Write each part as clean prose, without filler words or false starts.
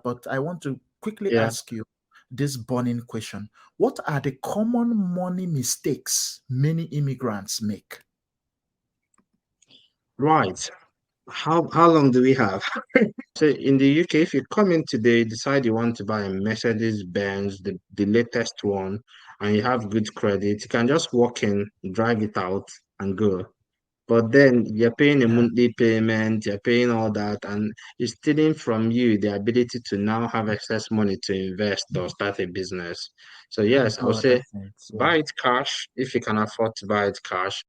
but I want to quickly Yeah. ask you this burning question. What are the common money mistakes many immigrants make? Right. How long do we have? So in the UK, if you come in today, decide you want to buy a Mercedes Benz, the latest one, and you have good credit, you can just walk in, drive it out, and go. But then you're paying a Yeah, monthly payment, you're paying all that, and it's stealing from you the ability to now have excess money to invest or start a business. So I yes, I do would say understand. Yeah. buy it cash if you can afford to buy it cash.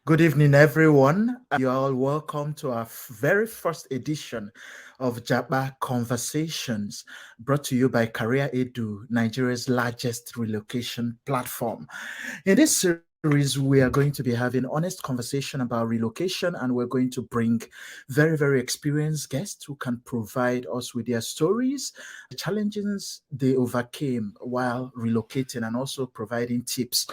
Good evening, everyone. You're all welcome to our very first edition of JAPA Conversations, brought to you by CareerEdu, Nigeria's largest relocation platform. In this series, we are going to be having honest conversation about relocation, and we're going to bring very, very experienced guests who can provide us with their stories, the challenges they overcame while relocating, and also providing tips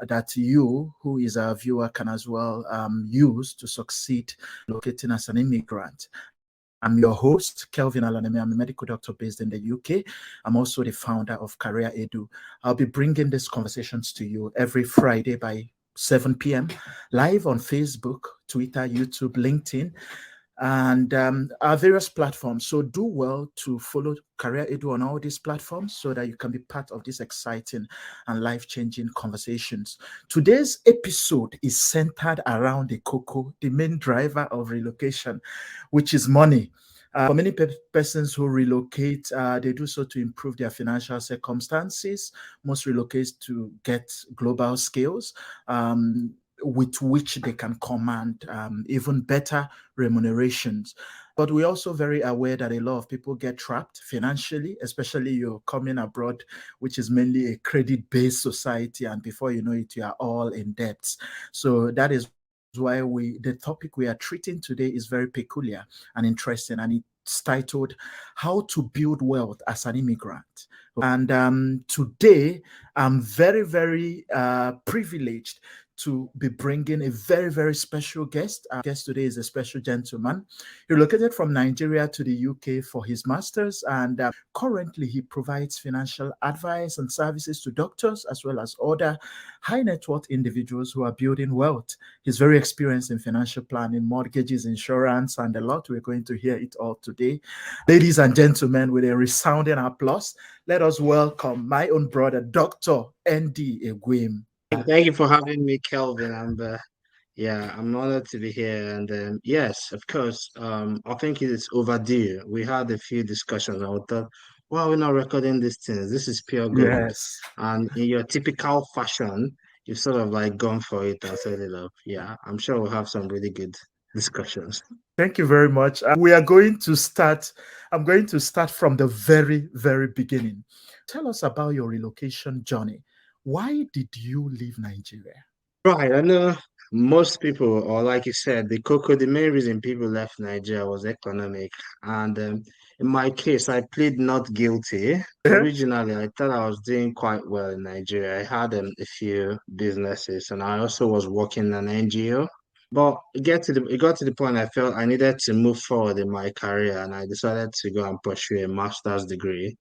that you, who is our viewer, can as well use to succeed locating as an immigrant. I'm your host, kelvinalaneme. I'm a medical doctor based in the UK. I'm also the founder of CareerEdu. I'll be bringing these conversations to you every Friday by 7 p.m. live on Facebook, Twitter, YouTube, LinkedIn, and our various platforms. So do well to follow CareerEdu on all these platforms so that you can be part of these exciting and life-changing conversations. Today's episode is centered around the cocoa, the main driver of relocation, which is money. For many persons who relocate, they do so to improve their financial circumstances. Most relocate to get global skills. With which they can command even better remunerations. But we're also very aware that a lot of people get trapped financially, especially you're coming abroad, which is mainly a credit-based society, and before you know it, you are all in debt. So that is why the topic we are treating today is very peculiar and interesting, and it's titled "How to Build Wealth as an Immigrant." And today, I'm very, very privileged to be bringing a very, very special guest. Our guest today is a special gentleman. He relocated from Nigeria to the UK for his master's, and currently he provides financial advice and services to doctors as well as other high net worth individuals who are building wealth. He's very experienced in financial planning, mortgages, insurance, and a lot. We're going to hear it all today. Ladies and gentlemen, with a resounding applause, let us welcome my own brother, Dr. N.D. Egwim. Thank you for having me, Kelvin. Yeah, I'm honored to be here. And yes, of course, I think it's overdue. We had a few discussions. I thought, why are we not recording these things? This is pure gold. Yes. And in your typical fashion, you've sort of like gone for it and set it up. Yeah, I'm sure we'll have some really good discussions. Thank you very much. We are going to start. I'm going to start from the very, very beginning. Tell us about your relocation journey. Why did you leave Nigeria? Right, I know most people, or like you said, the main reason people left Nigeria was economic. And in my case, I plead not guilty. Originally, I thought I was doing quite well in Nigeria. I had a few businesses, and I also was working in an NGO. But it got to the point I felt I needed to move forward in my career, and I decided to go and pursue a master's degree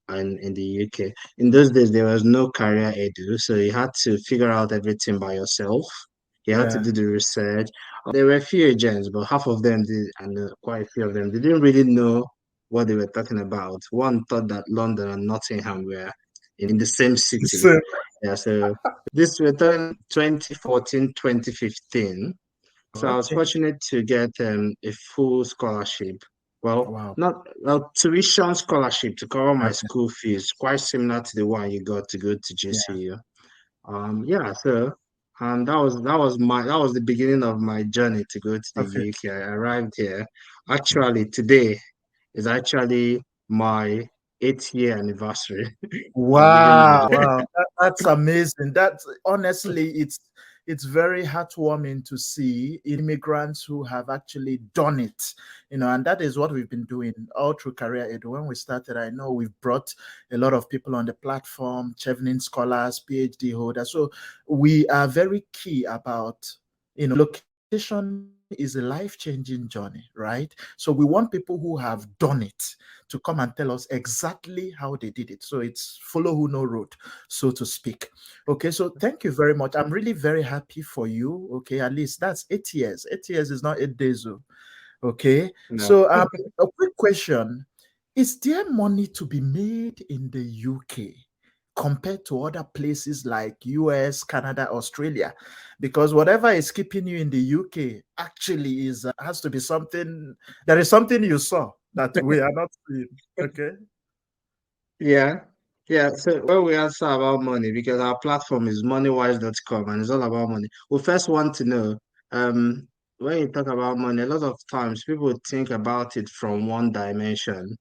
in the UK. In those days, there was no career edu, so you had to figure out everything by yourself. You had to Yeah. do the research. There were a few agents, but half of them did, and quite a few of them they didn't really know what they were talking about. One thought that London and Nottingham were in the same city. So, Yeah, so this was 2014, 2015. So I was okay. fortunate to get a full scholarship. Well, Wow. not well, tuition scholarship to cover my Okay. school fees, quite similar to the one you got to go to Yeah. JCU. Yeah, so that was the beginning of my journey to go to the Okay. UK. I arrived here. Actually, today is actually my 8th year anniversary of living Wow. here. Wow. That's amazing. That's honestly, it's very heartwarming to see immigrants who have actually done it, and that is what we've been doing all through CareerEdu. When we started, I know we've brought a lot of people on the platform, chevening scholars, PhD holders. So we are very key about, location is a life-changing journey, right? So we want people who have done it to come and tell us exactly how they did it. So it's follow who know road, so to speak. Okay, so thank you very much. I'm really very happy for you. Okay, at least that's 8 years. 8 years is not 8 days. Oh. Okay, No. so a quick question: is there money to be made in the UK compared to other places like US, Canada, Australia? Because whatever is keeping you in the UK actually is has to be something. There is something you saw that we are not seeing. Okay. Yeah. Yeah. So when we answer about money, because our platform is moneywise.com and it's all about money. We first want to know, um, when you talk about money, a lot of times people think about it from one dimension.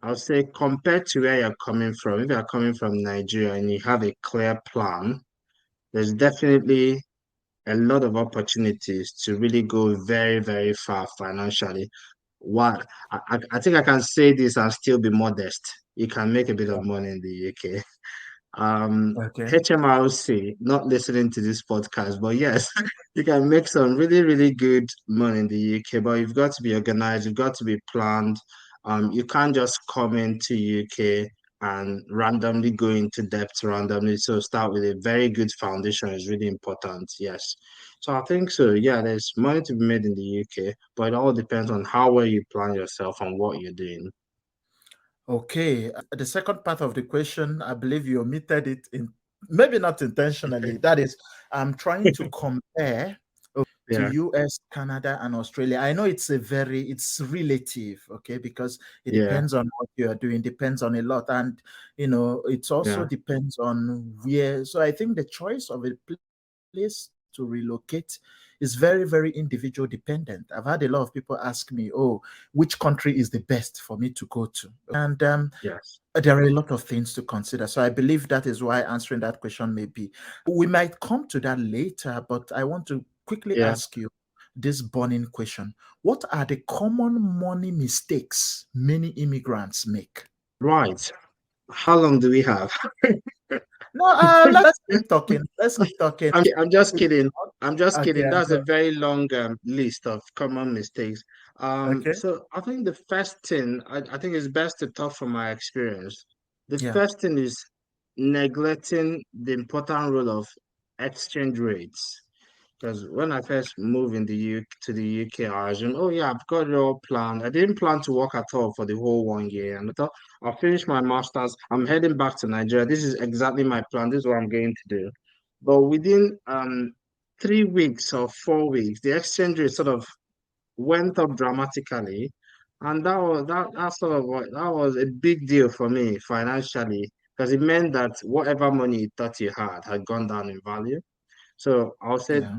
I'll say compared to where you're coming from, if you're coming from Nigeria and you have a clear plan, there's definitely a lot of opportunities to really go very, very far financially. What I think I can say this and still be modest. You can make a bit of money in the UK. Okay. HMRC, not listening to this podcast, but yes, you can make some really, really good money in the UK, but you've got to be organized, you've got to be planned. You can't just come into UK and randomly go into debt randomly. So start with a very good foundation is really important. Yes. So I think so. Yeah, there's money to be made in the UK, but it all depends on how well you plan yourself and what you're doing. Okay. The second part of the question, I believe you omitted it in maybe not intentionally. That is, I'm trying to compare to Yeah, US, Canada, and Australia. I know it's relative, okay, because it yeah, depends on what you are doing, depends on a lot, and it also yeah, depends on where. So I think the choice of a place to relocate is very, very individual dependent. I've had a lot of people ask me, oh, which country is the best for me to go to? And yes, there are a lot of things to consider. So I believe that is why answering that question may be. We might come to that later, but I want to quickly yeah. ask you this burning question. What are the common money mistakes many immigrants make? Right. How long do we have? No, let's keep talking. Let's keep talking. I'm just kidding. I'm just Okay, kidding. I'm That's a done. very long list of common mistakes. Okay. So I think the first thing, I think it's best to talk from my experience. The Yeah. first thing is neglecting the important role of exchange rates. Because when I first moved in the UK to the UK, I assumed, oh yeah, I've got it all planned. I didn't plan to work at all for the whole 1 year. And I thought I'll finish my master's. I'm heading back to Nigeria. This is exactly my plan. This is what I'm going to do. But within 3 weeks or 4 weeks, the exchange rate sort of went up dramatically. And that sort of that was a big deal for me financially because it meant that whatever money you thought you had gone down in value. So I'll say Yeah.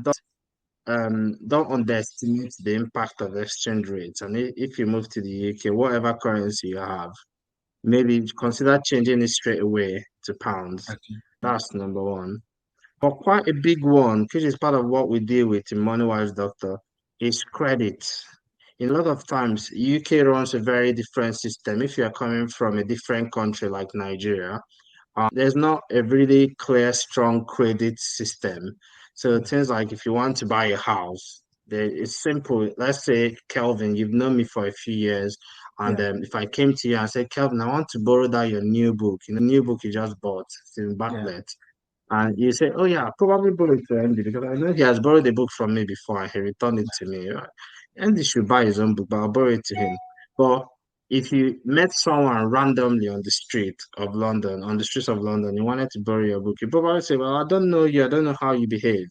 don't underestimate the impact of exchange rates. And if you move to the UK, whatever currency you have, maybe consider changing it straight away to pounds. Okay. That's number one. But quite a big one, which is part of what we deal with in MoneyWise Doctor, is credit. In a lot of times, UK runs a very different system. If you're coming from a different country like Nigeria, there's not a really clear, strong credit system. So things like if you want to buy a house, it's simple. Let's say, Kelvin, you've known me for a few years, and Yeah. if I came to you and said, Kelvin, I want to borrow that your new book, new book you just bought, it's in Yeah. backlet. And you say, oh yeah, probably borrow it to Andy because I know he has borrowed the book from me before and he returned it to me. Right? Andy should buy his own book, but I'll borrow it to him. But if you met someone randomly on the street of London, on the streets of London, you wanted to borrow your book, you probably say, well, I don't know you, I don't know how you behave.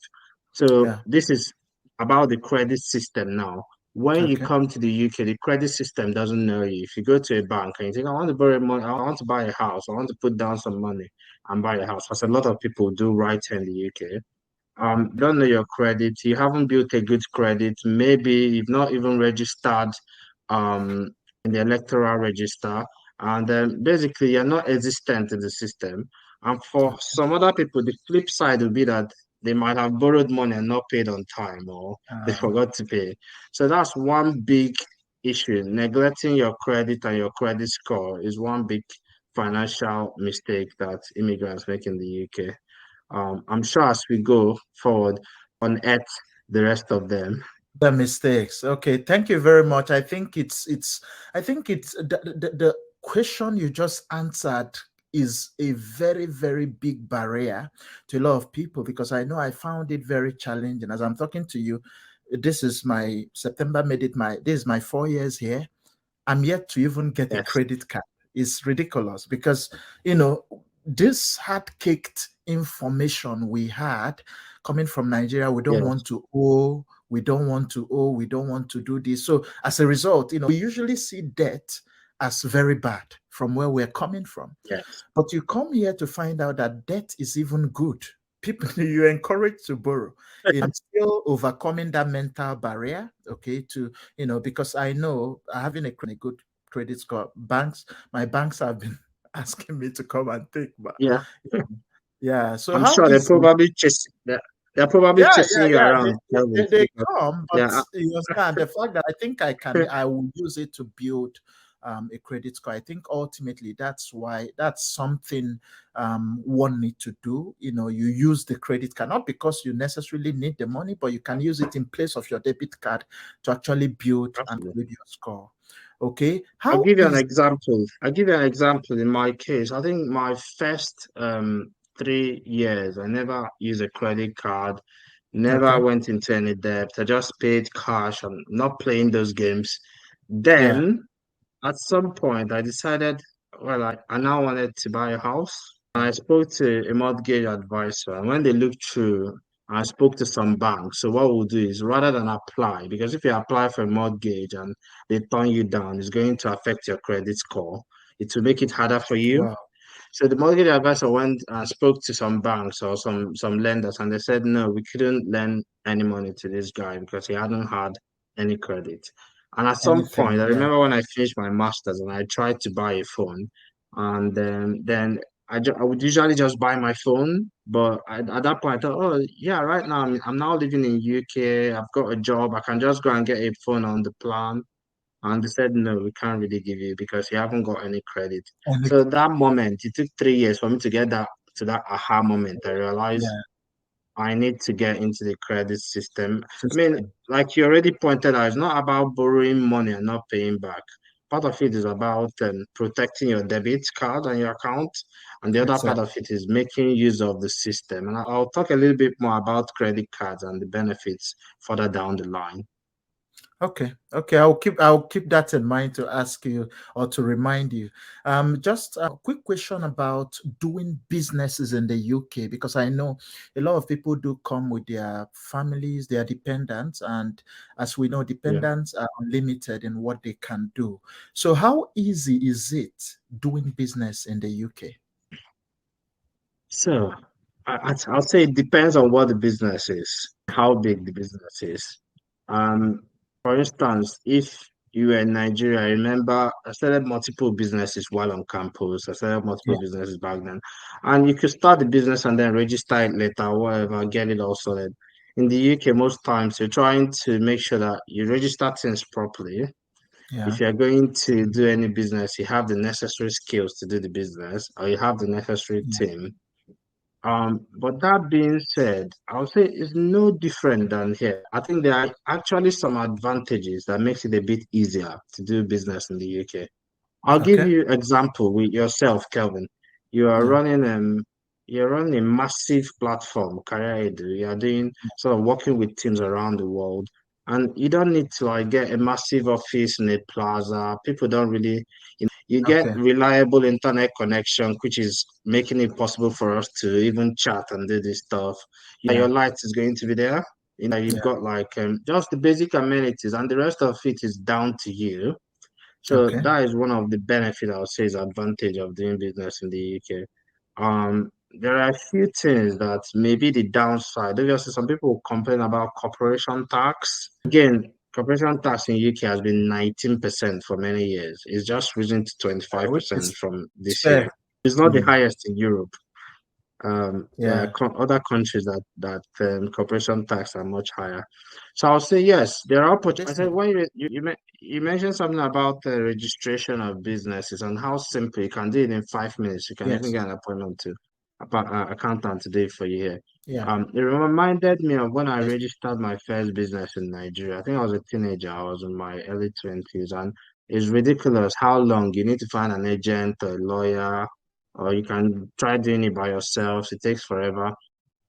So Yeah. this is about the credit system now. When you Okay. come to the UK, the credit system doesn't know you. If you go to a bank and you think, I want to borrow money, I want to buy a house, I want to put down some money and buy a house, as a lot of people do right here in the UK. Don't know your credit, you haven't built a good credit, maybe you've not even registered um in the electoral register, and basically you're not existent in the system. And for some other people, the flip side will be that they might have borrowed money and not paid on time, or they Uh, forgot to pay. So that's one big issue. Neglecting your credit and your credit score is one big financial mistake that immigrants make in the UK. I'm sure as we go forward, unearth the rest of them. the mistakes. Okay, thank you very much. I think it's the question you just answered is a very, very big barrier to a lot of people, because I know I found it very challenging. As I'm talking to you, this is my September made it my this is my 4 years here. I'm yet to even get a Yes, credit card. It's ridiculous because, you know, this hard caked information we had coming from Nigeria, we don't yes, want to owe, we don't want to owe, we don't want to do this. So as a result, we usually see debt as very bad from where we're coming from. yes, But you come here to find out that debt is even good. People, you're encouraged to borrow. I'm still overcoming that mental barrier, okay, because I know having a good credit score, my banks have been asking me to come and take, but yeah. yeah. So I'm how sure easy? they're probably Yeah, chasing you yeah. around, Kelvin, They because come, but yeah, you understand the fact that I think I will use it to build a credit score. I think ultimately that's something one need to do. You use the credit card not because you necessarily need the money, but you can use it in place of your debit card to actually build and absolutely. build your score. Okay, I'll how give you an is example. I'll give you an example in my case. I think my first 3 years, I never used a credit card, never okay? went into any debt. I just paid cash. I'm not playing those games. Yeah, Then at some point, I decided, well, I now wanted to buy a house. I spoke to a mortgage advisor, and when they looked through, I spoke to some banks. So what we'll do is rather than apply, because if you apply for a mortgage and they turn you down, it's going to affect your credit score. It will make it harder for you. wow, So the mortgage advisor went and spoke to some banks or some lenders, and they said no, we couldn't lend any money to this guy because he hadn't had any credit. And at some point, anything? I Yeah, remember when I finished my masters and I tried to buy a phone, and then I would usually just buy my phone, but at that point I thought, oh yeah, right now I'm now living in UK. I've got a job. I can just go and get a phone on the plan. And they said, no, we can't really give you because you haven't got any credit. any So that moment, it took 3 years for me to get that to that aha moment. I realized yeah I need to get into the credit system. I mean, system like you already pointed out, it's not about borrowing money and not paying back. Part of it is about protecting your debit card and your account, and the other part exactly. of it is making use of the system. And I'll talk a little bit more about credit cards and the benefits further down the line. Okay, okay. I'll keep that in mind to ask you or to remind you. Just a quick question about doing businesses in the UK, because I know a lot of people do come with their families, their dependents, and as we know, Yeah. dependents are unlimited in what they can do. So, how easy is it doing business in the UK? So I'll say it depends on what the business is, how big the business is. For instance, if you were in Nigeria, I remember I started multiple businesses while on campus. I started multiple Yeah, businesses back then. And you could start the business and then register it later, whatever, get it all sorted. In the UK, most times you're trying to make sure that you register things properly. yeah, If you're going to do any business, you have the necessary skills to do the business, or you have the necessary yeah. team. But that being said, I would say it's no different than here. I think there are actually some advantages that makes it a bit easier to do business in the UK. I'll give Okay. you example with yourself, Kelvin. You are Yeah, running you're running a massive platform, CareerEdu. You are doing sort of working with teams around the world, and you don't need to like get a massive office in a plaza. People don't really you get okay. reliable internet connection, which is making it possible for us to even chat and do this stuff. Yeah, Your light is going to be there. You've yeah. got like just the basic amenities, and the rest of it is down to you. So Okay. that is one of the benefits I would say is advantage of doing business in the UK. There are a few things that may be the downside. Obviously, some people complain about corporation tax. Again, corporation tax in UK has been 19% for many years. It's just risen to Which 25% is from this year. fair It's to not the you. highest in Europe. There are Yeah. other countries that corporation tax are much higher. So I'll say yes, there are I said Listen. when you mentioned something about the registration of businesses and how simple you can do it in 5 minutes. You can even Yes. get an appointment to accountant today for you here. Yeah. It reminded me of when I registered my first business in Nigeria. I think I was a teenager. I was in my early 20s, and it's ridiculous how long you need to find an agent or a lawyer, or you can try doing it by yourself. It takes forever.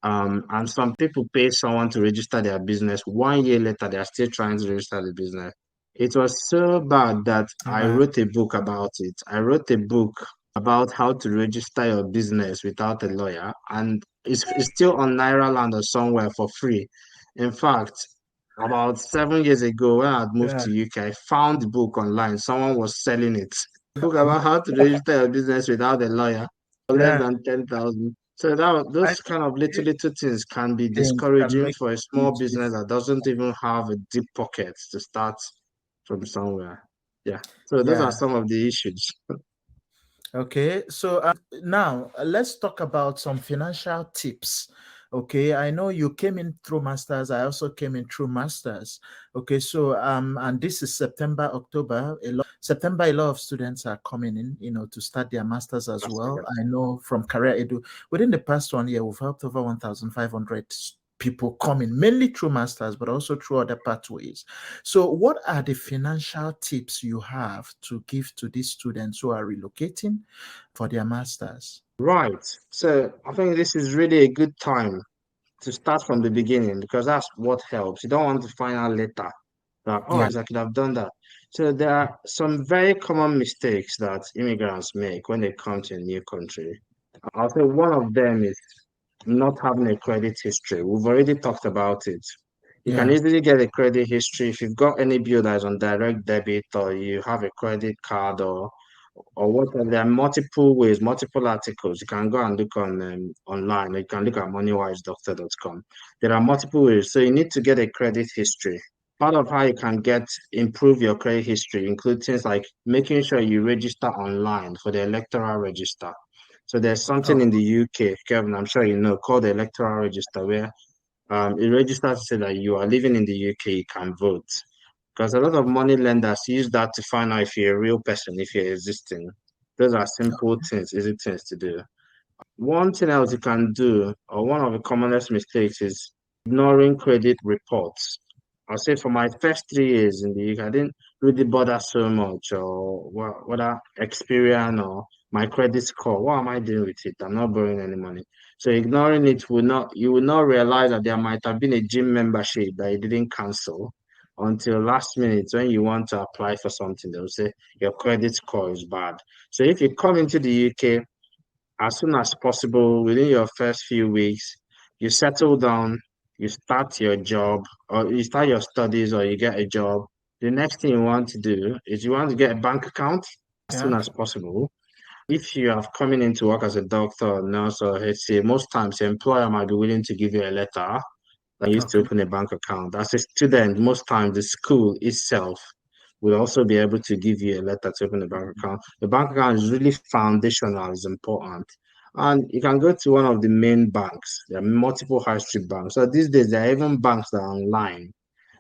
And some people pay someone to register their business. 1 year later, they are still trying to register the business. It was so bad that I Wow. wrote a book about it. I wrote a book about how to register your business without a lawyer, and it's still on Naira Land or somewhere for free. In fact, about 7 years ago, when I had moved Yeah. to UK, I found the book online. Someone was selling it. Book about how to register your business without a lawyer for less Yeah. than 10,000. So I those think kind of little things can be things can discouraging make for a a small huge business that difference. doesn't even have a deep pocket to start from somewhere. Yeah. So those are Yeah. some of the issues. Okay, so now let's talk about some financial tips. Okay, I know you came in through masters. I also came in through masters. Okay, so and this is September, October. A lot of students are coming in, to start their masters as That's well. okay. I know from CareerEdu, within the past 1 year, we've helped over 1,500 people coming, mainly through masters, but also through other pathways. So, what are the financial tips you have to give to these students who are relocating for their masters? Right. So I think this is really a good time to start from the beginning because that's what helps. You don't want to find out later that, oh, Yeah, I could have done that. So there are some very common mistakes that immigrants make when they come to a new country. I'll say one of them is not having a credit history. We've already talked about it. You can yeah, easily get a credit history if you've got any bill that is on direct debit or you have a credit card or whatever. There are multiple ways, multiple articles. You can go and look on online. You can look at moneywisedoctor.com. There are multiple ways. So you need to get a credit history. Part of how you can improve your credit history include things like making sure you register online for the electoral register. So there's something oh, in the UK, Kevin, I'm sure you know, called the electoral register, where it registers to say that you are living in the UK, you can vote. Because a lot of money lenders use that to find out if you're a real person, if you're existing. Those are simple things, easy things to do. One thing else you can do, or one of the commonest mistakes, is ignoring credit reports. I'll say for my first 3 years in the UK, I didn't really bother so much, or whether Experian or my credit score. What am I doing with it? I'm not borrowing any money. So ignoring it you will not realize that there might have been a gym membership that you didn't cancel until last minute when you want to apply for something. They'll say your credit score is bad. So if you come into the UK as soon as possible within your first few weeks, you settle down, you start your job, or you start your studies, or you get a job. The next thing you want to do is you want to get a bank account as soon yeah, as possible. If you have coming into work as a doctor or nurse or HCA, most times the employer might be willing to give you a letter that you used to okay, open a bank account. As a student, most times the school itself will also be able to give you a letter to open a bank account. The bank account is really foundational, is important. And you can go to one of the main banks. There are multiple high street banks. So these days, there are even banks that are online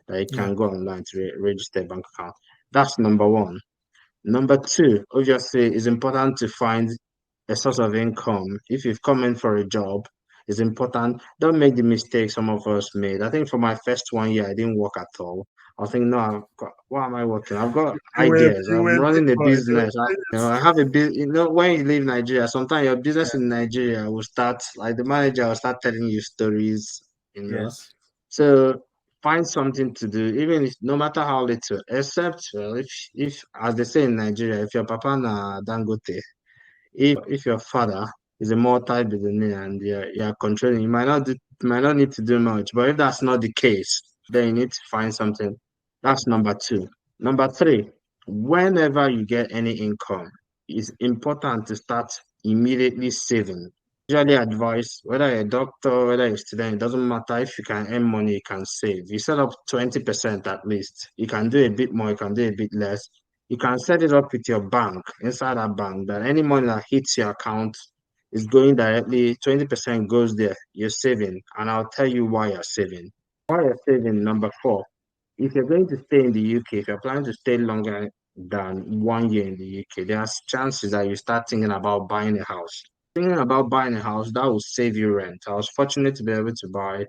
that you yeah, can go online to register a bank account. That's number one. Number two, obviously, it's important to find a source of income. If you've come in for a job, it's important. Don't make the mistake some of us made. I think for my first 1 year, I didn't work at all. I think, no, why am I working? I've got ideas. you I'm were a big running a boy. business. I have a business. When you leave Nigeria, sometimes your Yeah, business in Nigeria will start, like the manager will start telling you stories, you know. yes, So find something to do, even if no matter how little, except well, if as they say in Nigeria, if your papa na Dangote, if your father is a multi-billionaire and you're controlling, you might not need to do much. But if that's not the case, then you need to find something. That's number two. Number three, whenever you get any income, it's important to start immediately saving. Usually advise whether you're a doctor, whether you're a student, it doesn't matter. If you can earn money, you can save. You set up 20% at least. You can do a bit more, you can do a bit less. You can set it up with your bank inside that bank that any money that hits your account is going directly, 20% goes there. You're saving. And I'll tell you why you're saving. Why you're saving, number four, if you're going to stay in the UK, if you're planning to stay longer than 1 year in the UK, there's chances that you start thinking about buying a house. Thinking about buying a house, that will save you rent. I was fortunate to be able to buy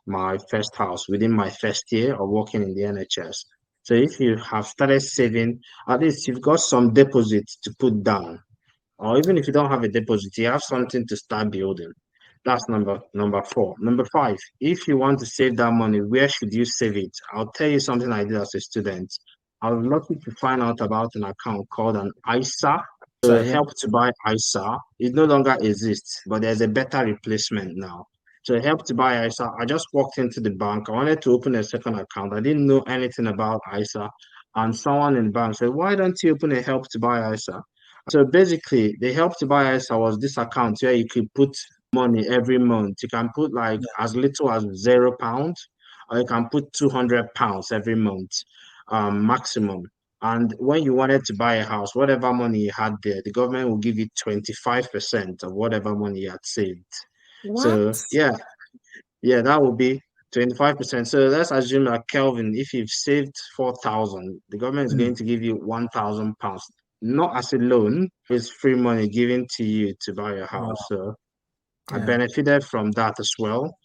my first house within my first year of working in the NHS. So if you have started saving, at least you've got some deposits to put down. Or even if you don't have a deposit, you have something to start building. That's number four. Number five, if you want to save that money, where should you save it? I'll tell you something I did as a student. I was lucky to find out about an account called an ISA. So So yeah. help to buy ISA. It no longer exists, but there's a better replacement now. So help to buy ISA. I just walked into the bank. I wanted to open a second account. I didn't know anything about ISA. And someone in the bank said, why don't you open a help to buy ISA? So basically, the help to buy ISA was this account where you could put money every month. You can put like as little as £0, or you can put £200 every month, maximum. And when you wanted to buy a house, whatever money you had there, the government will give you 25% of whatever money you had saved. What? So yeah, that would be 25%. So let's assume that Kelvin, if you've saved 4,000, the government is Mm, going to give you £1,000, not as a loan, it's free money given to you to buy a house. wow. So I Yeah. benefited from that as well.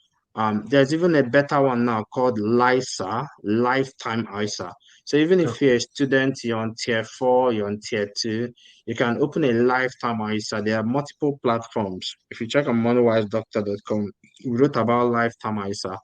There's even a better one now called LISA, Lifetime ISA. So even if Okay. you're a student, you're on tier four, you're on tier two, you can open a lifetime ISA. There are multiple platforms. If you check on moneywise.com, we wrote about lifetime ISA.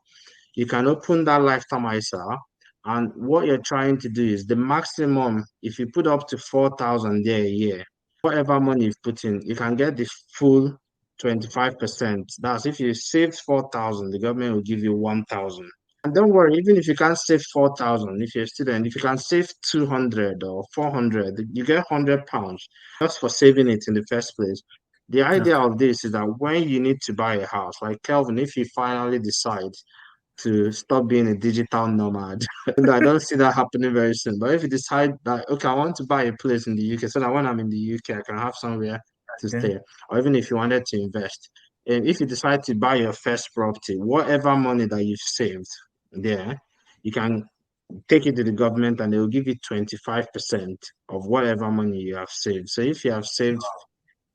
You can open that lifetime ISA, and what you're trying to do is the maximum, if you put up to 4,000 there a year, whatever money you've put in, you can get the full 25%. That's if you saved 4,000, the government will give you 1,000. And don't worry, even if you can't save 4,000, if you're a student, if you can save 200 or 400, you get £100 just for saving it in the first place. The idea Okay. of this is that when you need to buy a house, like Kelvin, if you finally decide to stop being a digital nomad. And I don't see that happening very soon. But if you decide that, okay, I want to buy a place in the UK so that when I'm in the UK, I can have somewhere to Okay. stay, or even if you wanted to invest, and if you decide to buy your first property, whatever money that you've saved there, you can take it to the government and they will give you 25% of whatever money you have saved. So if you have saved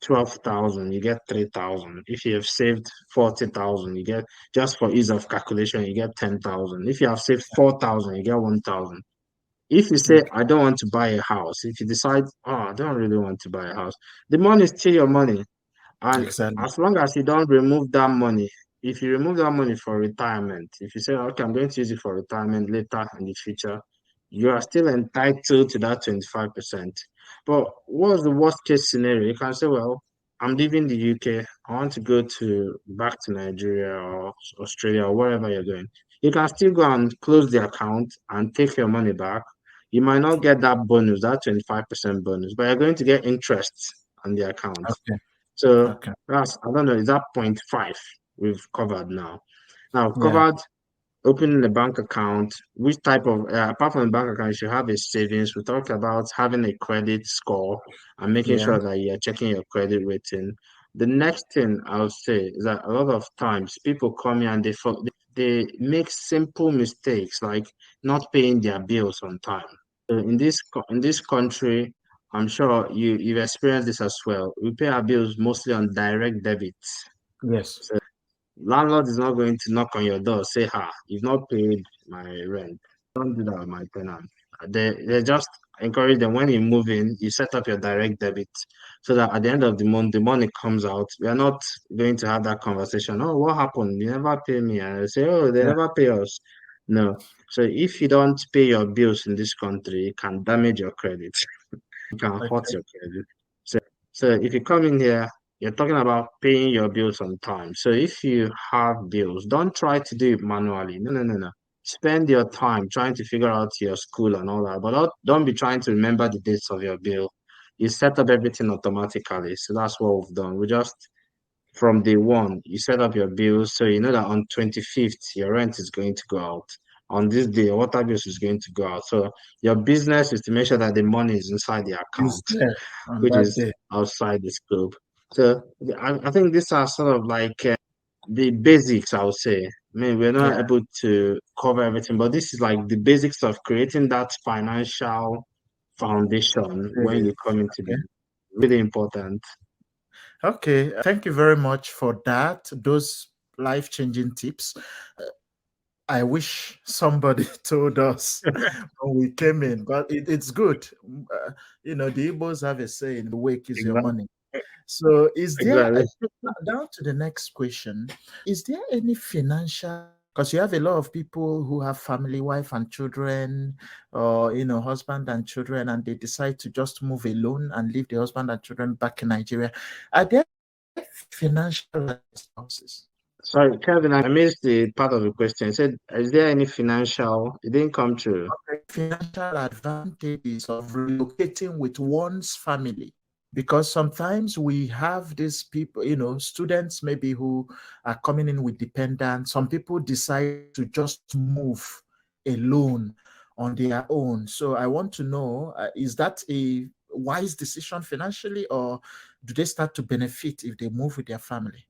12,000, you get 3,000. If you have saved 40,000, you get, just for ease of calculation, you get 10,000. If you have saved 4,000, you get 1,000. If you say, Okay. I don't want to buy a house, if you decide, oh, I don't really want to buy a house, the money is still your money. And Exactly. as long as you don't remove that money, if you remove that money for retirement, if you say, okay, I'm going to use it for retirement later in the future, you are still entitled to that 25%. But what's the worst case scenario? You can say, well, I'm leaving the UK. I want to go to back to Nigeria or Australia or wherever you're going. You can still go and close the account and take your money back. You might not get that bonus, that 25% bonus, but you're going to get interest on the account. Okay. So Okay. that's, I don't know, is that point five we've covered now? Now, we've Yeah. covered opening a bank account, which type of, apart from the bank account, you should have a savings. We talked about having a credit score and making Yeah. sure that you're checking your credit rating. The next thing I'll say is that a lot of times people come here and they make simple mistakes like not paying their bills on time. So in this country, I'm sure you've experienced this as well. We pay our bills mostly on direct debits. Yes. So landlord is not going to knock on your door, say, "Ha, you've not paid my rent." Don't do that with my tenant. They just encourage them when you move in, you set up your direct debit so that at the end of the month, the money comes out. We are not going to have that conversation. Oh, what happened? You never pay me. And I say, oh, they Yeah. never pay us. No. So if you don't pay your bills in this country, it can damage your credit. It can hurt Okay. your credit. So if you come in here, you're talking about paying your bills on time. So if you have bills, don't try to do it manually. No, no, no, no. Spend your time trying to figure out your school and all that, but don't be trying to remember the dates of your bill. You set up everything automatically. So that's what we've done. We just from day one, you set up your bills so you know that on 25th, your rent is going to go out. On this day, your water bills is going to go out. So your business is to make sure that the money is inside the Is account, there on which that is day? outside the scope. So I think these are sort of like the basics, I would say. I mean, we're not Yeah. able to cover everything, but this is like the basics of creating that financial foundation when Yes. you come into Okay. the really important. Okay. Thank you very much for that. Those life-changing tips. I wish somebody told us when we came in, but it's good. The Igbos have a saying, "Wake is your Exactly. money." So, is there Exactly. down to the next question? Is there any financial? Because you have a lot of people who have family, wife and children, or husband and children, and they decide to just move alone and leave the husband and children back in Nigeria. Are there financial spouses? Sorry, Kevin, I missed the part of the question. It said, is there any financial? It didn't come true. Financial advantages of relocating with one's family, because sometimes we have these people, students maybe who are coming in with dependents. Some people decide to just move alone on their own. So I want to know, is that a wise decision financially, or do they start to benefit if they move with their family?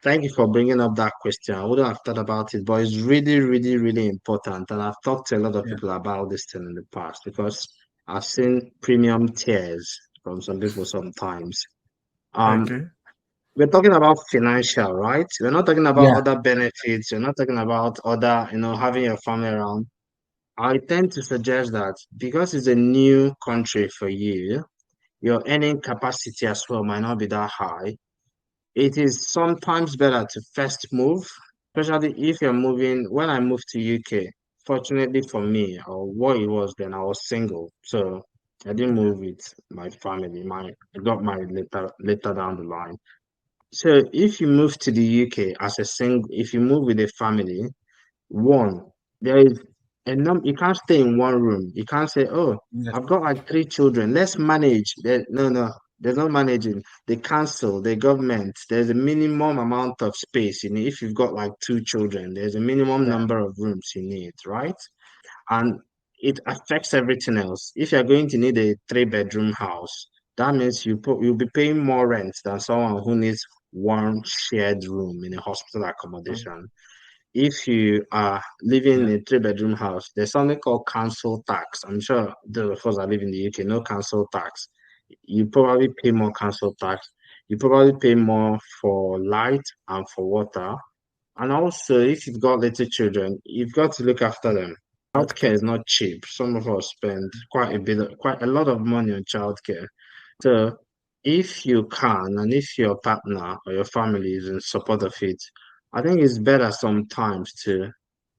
Thank you for bringing up that question. I wouldn't have thought about it, but it's really, really, really important. And I've talked to a lot of Yeah. people about this thing in the past because I've seen premium tiers from some people sometimes. Um, Okay. we're talking about financial, right? We're not talking about Yeah. other benefits. We're not talking about other, having your family around. I tend to suggest that because it's a new country for you, your earning capacity as well might not be that high. It is sometimes better to first move, especially if you're moving. When I moved to UK, fortunately for me, or what it was then, I was single, so I didn't move with my family. I got married later down the line. So if you move to the UK as a single, if you move with a family, one, there is a you can't stay in one room. You can't say, "Oh, Yes. I've got like three children. Let's manage." No, no, there's no managing. The council, the government, there's a minimum amount of space you need. If you've got like two children, there's a minimum Yeah. number of rooms you need, right? And it affects everything else. If you're going to need a three-bedroom house, that means you'll be paying more rent than someone who needs one shared room in a hospital accommodation. If you are living in Yeah. a three-bedroom house, there's something called council tax. I'm sure those of us that live in the UK know council tax. You probably pay more council tax. You probably pay more for light and for water. And also, if you've got little children, you've got to look after them. Childcare Okay. is not cheap. Some of us spend quite a lot of money on childcare. So if you can, and if your partner or your family is in support of it, I think it's better sometimes to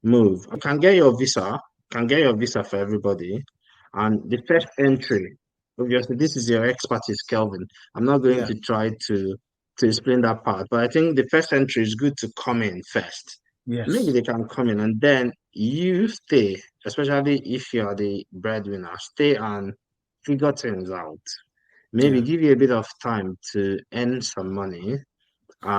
move. You can get your visa for everybody. And the first entry, obviously, this is your expertise, Kelvin. I'm not going Yeah. to try to explain that part, but I think the first entry is good to come in first. Maybe Yes. they can come in and then you stay, especially if you are the breadwinner, stay and figure things out. Maybe Yeah. give you a bit of time to earn some money,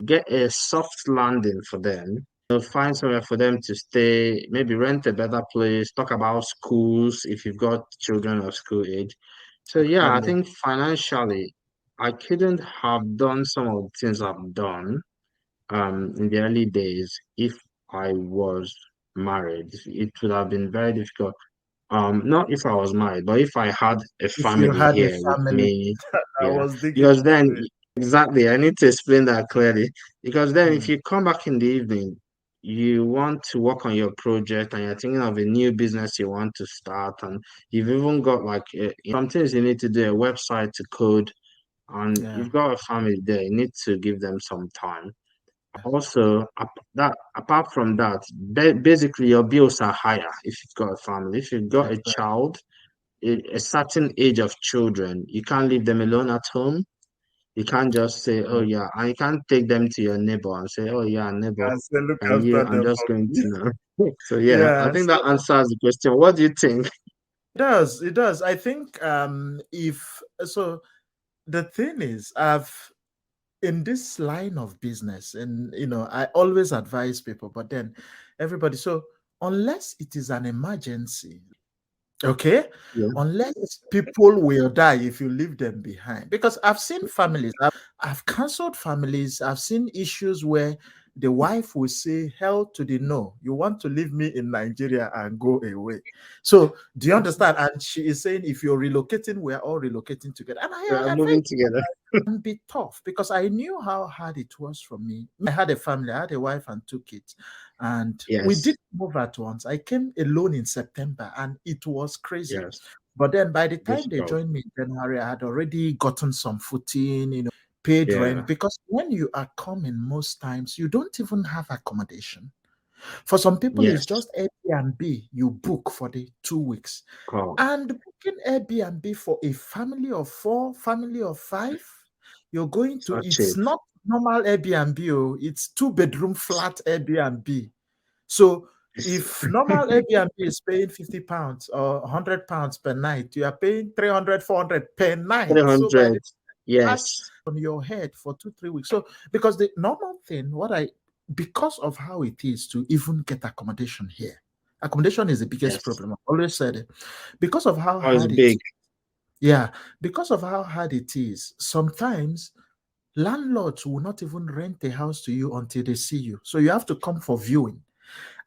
get a soft landing for them. Find somewhere for them to stay, maybe rent a better place, talk about schools if you've got children of school age. So yeah, I Exactly. think financially, I couldn't have done some of the things I've done in the early days if I was married. It would have been very difficult. Not if I was married, but if I had a If you family had a here with family, me, I yeah. was thinking Because then, of it. exactly, I need to explain that clearly. Because then, if Hmm. you come back in the evening, you want to work on your project and you're thinking of a new business you want to start, and you've even got like some things you need to do, a website to code, and Yeah. you've got a family there, you need to give them some time. Also, apart from that, basically your bills are higher if you've got a family. If you've got a Exactly. child, a certain age of children, you can't leave them alone at home. You can't just say, "Oh Yeah. yeah," and you can't take them to your neighbor and say, "Oh yeah, neighbor, And say, look and you, after I'm them just for going me. to know." So yeah, I Yeah. think So that answers the question. What do you think? it does. It does. I think if so the thing is, I've in this line of business, and I always advise people, but then everybody, so unless it is an emergency, Okay, Yeah. unless people will die if you leave them behind. Because I've seen families, I've cancelled families, I've seen issues where the wife will say, hell to the no, you want to leave me in Nigeria and go away. So, do you understand? And she is saying, if you're relocating, we're all relocating together. And We are I felt moving together. can be tough because I knew how hard it was for me. I had a family, I had a wife and two kids, and we Yes. did move at once. I came alone in September, and it was crazy. Yes. But then by the time they Difficult. joined me in January, I had already gotten some footing, paid rent. Yeah. Because when you are coming, most times you don't even have accommodation. For some people, it's Yes. just Airbnb you book for the 2 weeks. Call. And booking Airbnb for a family of four, family of five, you're going It's to, not it's cheap. not normal Airbnb, oh, it's two-bedroom flat Airbnb. So It's if normal Airbnb is paying £50 or £100 per night, you are paying 300, 400 per night. So by 300. the charge Yes. on your head for 2, 3 weeks. So because the normal thing, because of how it is to even get accommodation here, accommodation is the biggest Yes. problem. I've always said it. Because of how Oh, it's hard it big. is. Yeah, because of how hard it is, sometimes landlords will not even rent a house to you until they see you. So you have to come for viewing.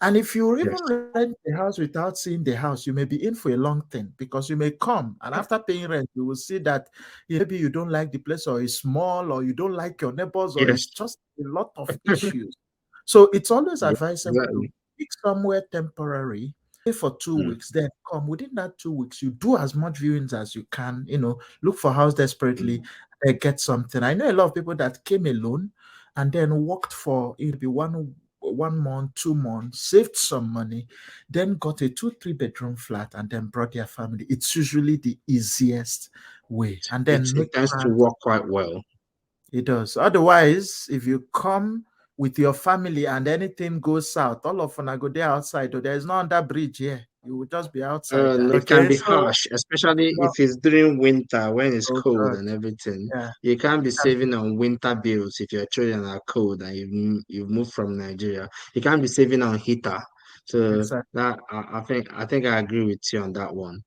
And if you even Yes. rent the house without seeing the house, you may be in for a long thing because you may come and after paying rent, you will see that maybe you don't like the place or it's small or you don't like your neighbors or it's Yes. just a lot of issues. So it's always Yeah, advisable to exactly. pick somewhere temporary, stay for two Mm, weeks, then come. Within that 2 weeks, you do as much viewings as you can, look for house desperately, mm. get something. I know a lot of people that came alone and then worked for maybe 1 month, 2 months, saved some money, then got a 3 bedroom flat, and then brought their family. It's usually the easiest way, and then It make tends to plans. work quite well. It does. Otherwise, if you come with your family and anything goes south, all of them go there outside, or there is no under bridge here. You will just be outside. No, it can Okay, be so harsh, especially no, if it's during winter when it's oh cold God, and everything. yeah, You can't be can saving on winter bills if your children are cold and you've moved from Nigeria. You can't be saving on heater. So exactly. that I think I agree with you on that one.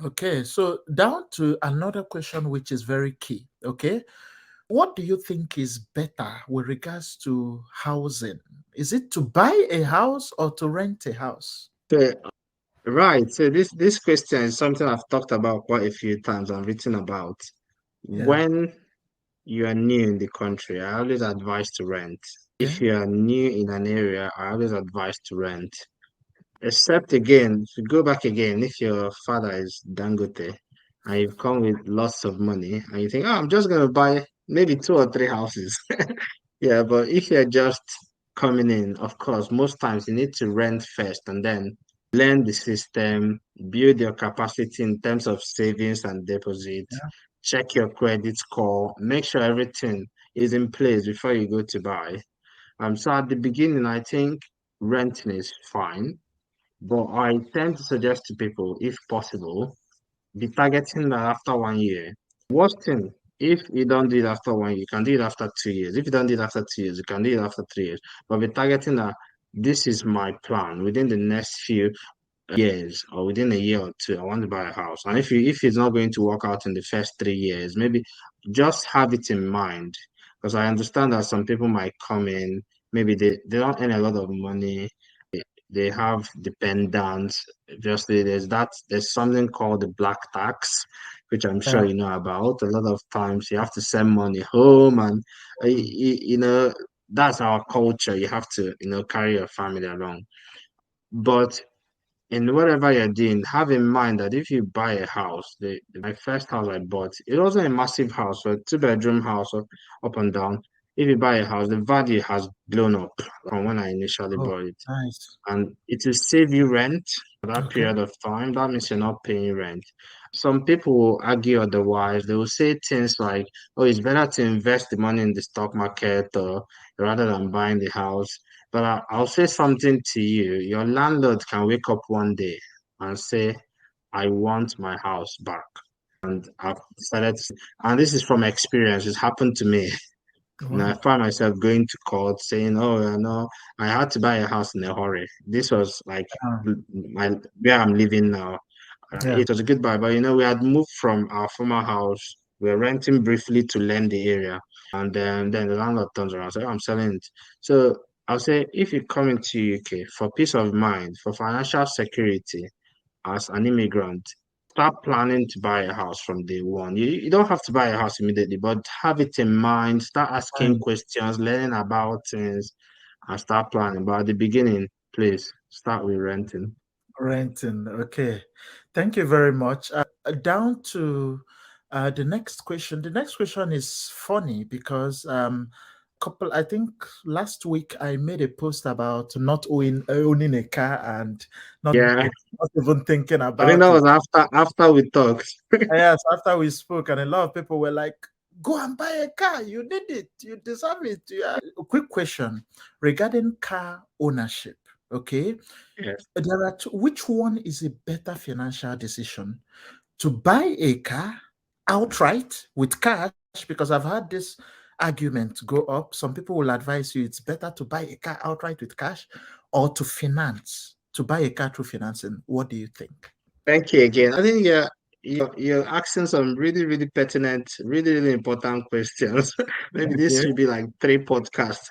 Okay, so down to another question, which is very key. Okay, what do you think is better with regards to housing? Is it to buy a house or to rent a house? So, right. So this question is something I've talked about quite a few times and written about. Yeah. When you are new in the country, I always advise to rent. Okay. If you are new in an area, I always advise to rent. Except again, if you go back again, if your father is Dangote and you've come with lots of money and you think, oh, I'm just gonna buy maybe two or three houses. Yeah, but if you're just coming in, of course, most times you need to rent first and then learn the system, build your capacity in terms of savings and deposits, Yeah. check your credit score, make sure everything is in place before you go to buy. So at the beginning, I think renting is fine. But I tend to suggest to people, if possible, be targeting that after 1 year. Worst thing, if you don't do it after 1 year, you can do it after 2 years. If you don't do it after 2 years, you can do it after 3 years. But be targeting that this is my plan within the next few years or within a year or two, I want to buy a house. And if it's not going to work out in the first 3 years, maybe just have it in mind. Because I understand that some people might come in, maybe they don't earn a lot of money, they have dependents. Obviously, there's something called the black tax, which I'm sure Yeah. you know about. A lot of times you have to send money home, and that's our culture. You have to carry your family along. But in whatever you're doing, have in mind that if you buy a house, my first house I bought, it wasn't a massive house, a 2 bedroom house up and down. If you buy a house, the value has blown up from when I initially Oh, bought it, nice. and it will save you rent for that Okay. period of time. That means you're not paying rent. Some people will argue otherwise. They will say things like, "Oh, it's better to invest the money in the stock market or rather than buying the house." But I'll say something to you. Your landlord can wake up one day and say, "I want my house back." And I've decided, and this is from experience. It's happened to me. I Wow. found myself going to court saying, "Oh, I had to buy a house in a hurry." This was like Um, my where I'm living now. Yeah. It was a good buy, but we had moved from our former house. We were renting briefly to learn the area, and then the landlord turns around and says, "Oh, I'm selling it." So I'll say, if you come into UK for peace of mind, for financial security, as an immigrant, start planning to buy a house from day one. You don't have to buy a house immediately, but have it in mind, start asking Fine. questions, learning about things, and start planning. But at the beginning, please start with renting. Renting. Okay. Thank you very much. Down to the next question. The next question is funny because I think last week I made a post about not owning a car and not, Yeah, not even thinking I think about that it. was after we talked. Yes, after we spoke, and a lot of people were like, "Go and buy a car. You need it. You deserve it." Yeah. A quick question regarding car ownership. Okay, Yes. which one is a better financial decision? To buy a car outright with cash, because I've had this argument go up. Some people will advise you it's better to buy a car outright with cash or to buy a car through financing. What do you think? Thank you again. I think you're asking some really, really pertinent, really, really important questions. Maybe this Okay. should be like three podcasts.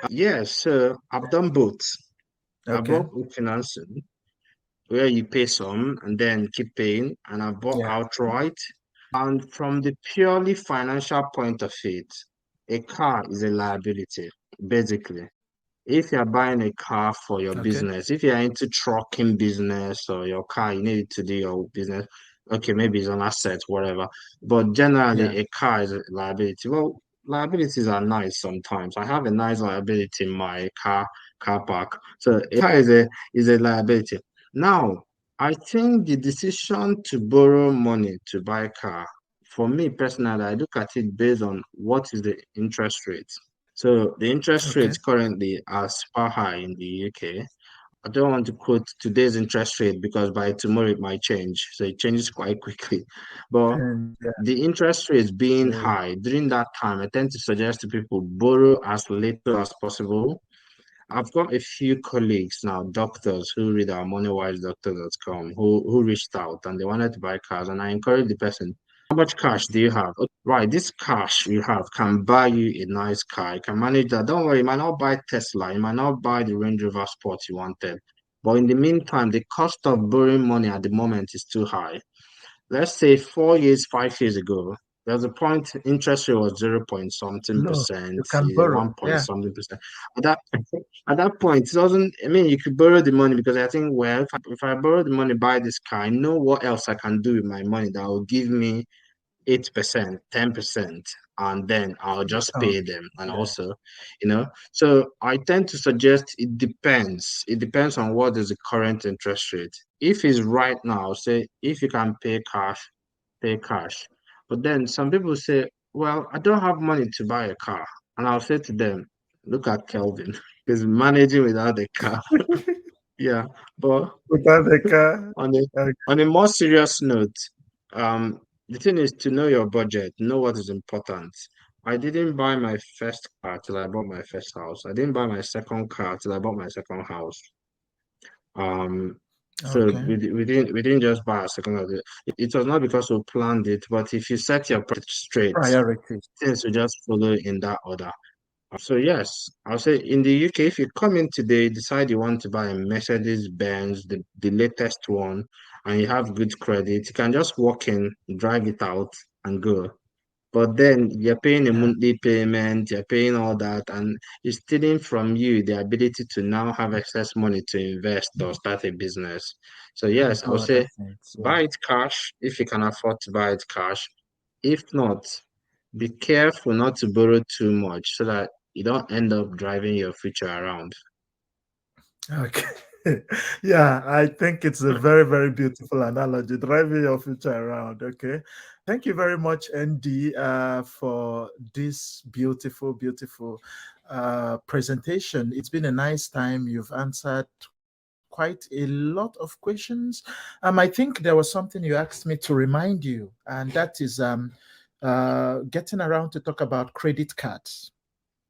Yes, so I've done both. I Okay. bought with financing, where you pay some and then keep paying, and I bought Yeah. outright. And from the purely financial point of it, a car is a liability, basically. If you're buying a car for your Okay. business, if you're into trucking business or your car, you need it to do your business. Okay, maybe it's an asset, whatever. But Yeah. generally, a car is a liability. Well, liabilities are nice sometimes. I have a nice liability in my car park. So a car is a liability. Now, I think the decision to borrow money to buy a car, for me personally, I look at it based on what is the interest rate. So the interest Okay. rate currently are super high in the UK. I don't want to quote today's interest rate because by tomorrow it might change. So it changes quite quickly. But And yeah. the interest rates being Yeah. high during that time, I tend to suggest to people borrow as little as possible. I've got a few colleagues now, doctors who read our moneywise.com, who reached out and they wanted to buy cars, and I encouraged the person, how much cash do you have? "Okay, right, this cash you have can buy you a nice car. You can manage that. Don't worry, you might not buy Tesla, you might not buy the Range Rover Sport you wanted. But in the meantime, the cost of borrowing money at the moment is too high. Let's say 4 years, 5 years ago, there was a point interest rate was 0 point something No, you percent, can borrow. 1 point Yeah. something percent. At that at that point, it doesn't. I mean, you could borrow the money because I think, well, if I borrow the money, buy this car, I know what else I can do with my money that will give me 8%, 10%, and then I'll just Oh, pay them. And yeah. also, so I tend to suggest it depends. It depends on what is the current interest rate. If it's right now, say if you can pay cash. But then some people say, well, I don't have money to buy a car. And I'll say to them, look at Kelvin. He's managing without a car. Yeah. But Without the car. on a Okay. on a more serious note, the thing is to know your budget, know what is important. I didn't buy my first car till I bought my first house. I didn't buy my second car till I bought my second house. So Okay. we didn't just buy a second house. It was not because we planned it, but if you set your priorities straight, Priorities. things will just follow in that order. So yes, I'll say in the UK, if you come in today, decide you want to buy a Mercedes Benz, the latest one, and you have good credit, you can just walk in, drive it out, and go. But then you're paying a Yeah. monthly payment, you're paying all that, and it's stealing from you the ability to now have excess money to invest or start a business. So And yes, I would do other say things. Yeah. buy it cash if you can afford to buy it cash. If not, be careful not to borrow too much so that you don't end up driving your future around. Okay. Yeah, I think it's a very, very beautiful analogy, driving your future around. Okay. Thank you very much, ND, for this beautiful, beautiful presentation. It's been a nice time. You've answered quite a lot of questions. I think there was something you asked me to remind you, and that is getting around to talk about credit cards.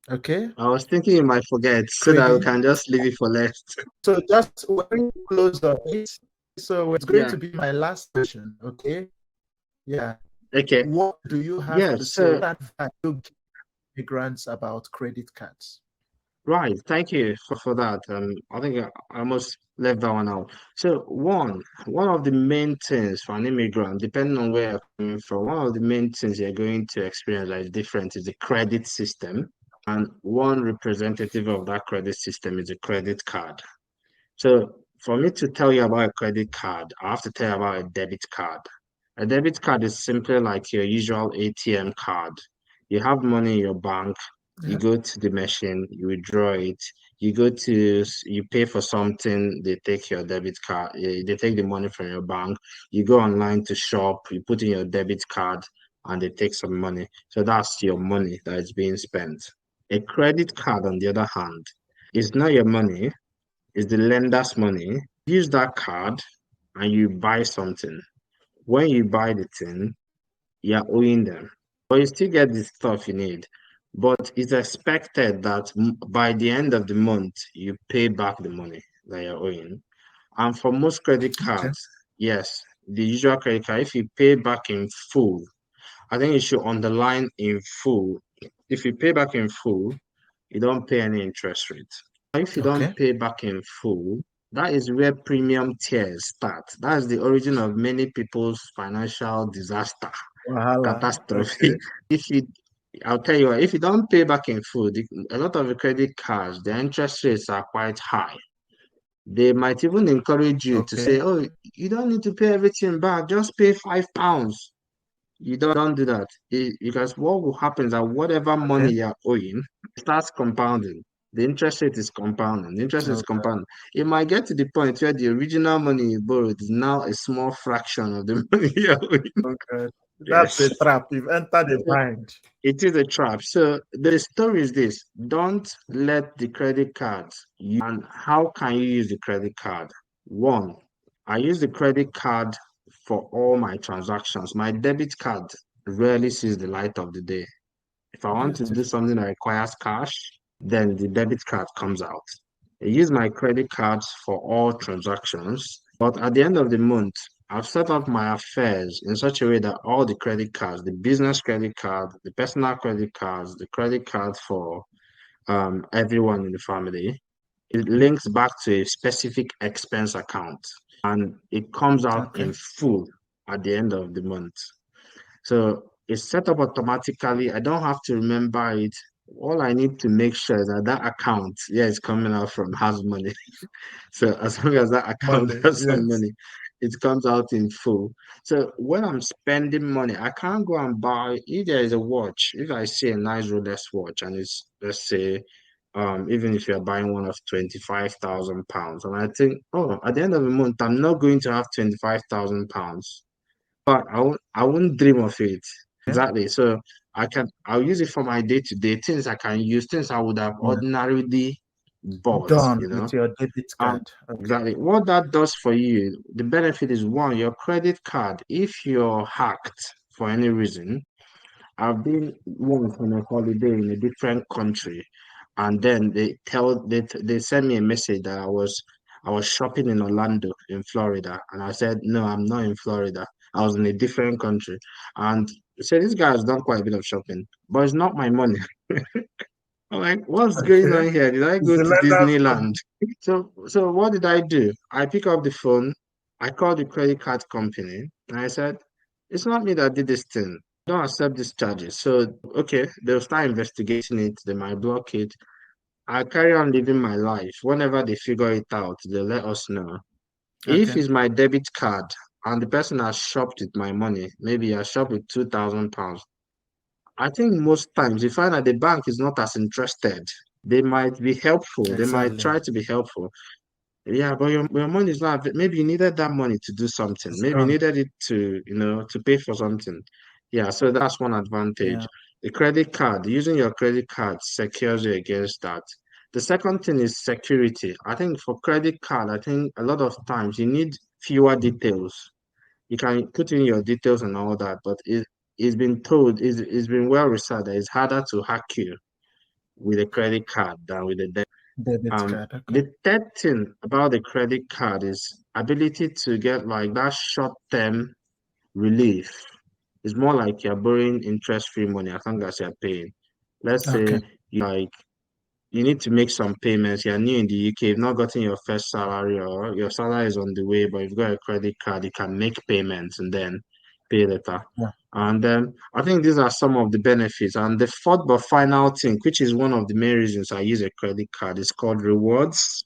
Okay. I was thinking you might forget so that we Credit. can just leave it for last. So just when you close on it, So it's going Yeah. to be my last question. Okay. Yeah. Okay. What do you have Yeah. to say? So, What advice you give migrants about credit cards? right. Thank you for that. I think I almost left that one out. So, one of the main things for an immigrant, depending on where you're coming from, one of the main things you're going to experience that is different is the credit system. And one representative of that credit system is a credit card. So for me to tell you about a credit card, I have to tell you about a debit card. A debit card is simply like your usual ATM card. You have money in your bank, you Yeah. go to the machine, you withdraw it, you pay for something, they take your debit card, they take the money from your bank, you go online to shop, you put in your debit card, and they take some money. So that's your money that is being spent. A credit card, on the other hand, is not your money, is the lender's money. Use that card and you buy something. When you buy the thing, you're owing them. But you still get the stuff you need. But it's expected that by the end of the month, you pay back the money that you're owing. And for most credit Okay. cards, yes, the usual credit card, if you pay back in full, I think you should underline in full. If you pay back in full, you don't pay any interest rate. If you don't Okay. pay back in full, that is where premium tiers start. That's the origin of many people's financial disaster, Wahala. catastrophe. Okay. If you, I'll tell you what, if you don't pay back in full, a lot of the credit cards, the interest rates are quite high. They might even encourage you to say, Okay. oh, you don't need to pay everything back, just pay £5. You don't do that. Because what will happen is that whatever money Okay. you're owing starts compounding. The interest rate is compounding. The interest rate is Okay. compounding. It might get to the point where the original money you borrowed is now a small fraction of the money you're owing. Okay. That's a Yes. trap. You've entered a So bind. it is a trap. So the story is this: don't let the credit cards use. And how can you use the credit card? One, I use the credit card for all my transactions. My debit card rarely sees the light of the day. If I want to do Beautiful. something that requires cash, then the debit card comes out. I use my credit cards for all transactions, but at the end of the month, I've set up my affairs in such a way that all the credit cards, the business credit card, the personal credit cards, the credit card for everyone in the family, it links back to a specific expense account and it comes out Okay. in full at the end of the month. So it's set up automatically. I don't have to remember it. All I need to make sure is that that account, yeah, is coming out from has money. So as long as that account Money. has some Yes. money, it comes out in full. So when I'm spending money, I can't go and buy if there is a watch. If I see a nice Rolex watch and it's let's say even if you're buying one of 25,000 pounds, and I think, oh, at the end of the month, I'm not going to have 25,000 pounds. But I won't dream of it. Okay. Exactly. So I'll use it for my day-to-day things I can use, things I would have Yeah. ordinarily bought, Done you know. with your debit Um, card. Okay. exactly. What that does for you, the benefit is one, your credit card, if you're hacked for any reason, I've been once on a holiday in a different country, and then they sent me a message that I was shopping in Orlando in Florida, and I said no, I'm not in Florida. I was in a different country, and they said this guy has done quite a bit of shopping, but it's not my money. I'm like, what's going Okay. on here? Did I It's go the to lender's money. Disneyland? So what did I do? I pick up the phone, I called the credit card company, and I said, it's not me that did this thing. Don't accept these charges. So okay, they'll start investigating it, they might block it. I carry on living my life. Whenever they figure it out, they'll let us know. If Okay. it's my debit card and the person has shopped with my money, maybe I shopped with £2,000. I think most times you find that the bank is not as interested. They might be helpful, they might Exactly. try to be helpful. Yeah, but your money is not, maybe you needed that money to do something. It's Maybe you gone. needed it to, to pay for something. Yeah, so that's one advantage. Yeah. The credit card, using your credit card secures you against that. The second thing is security. I think for credit card, I think a lot of times you need fewer details. You can put in your details and all that, but it's been told, it's been well researched that it's harder to hack you with a credit card than with a debit. Debit card. Okay. The third thing about the credit card is ability to get like that short-term relief. It's more like you're borrowing interest-free money as long as you're paying. Let's Okay. say you need to make some payments. You're new in the UK, you've not gotten your first salary or your salary is on the way, but you've got a credit card, you can make payments and then pay later. Yeah. And I think these are some of the benefits. And the fourth but final thing, which is one of the main reasons I use a credit card, is called rewards.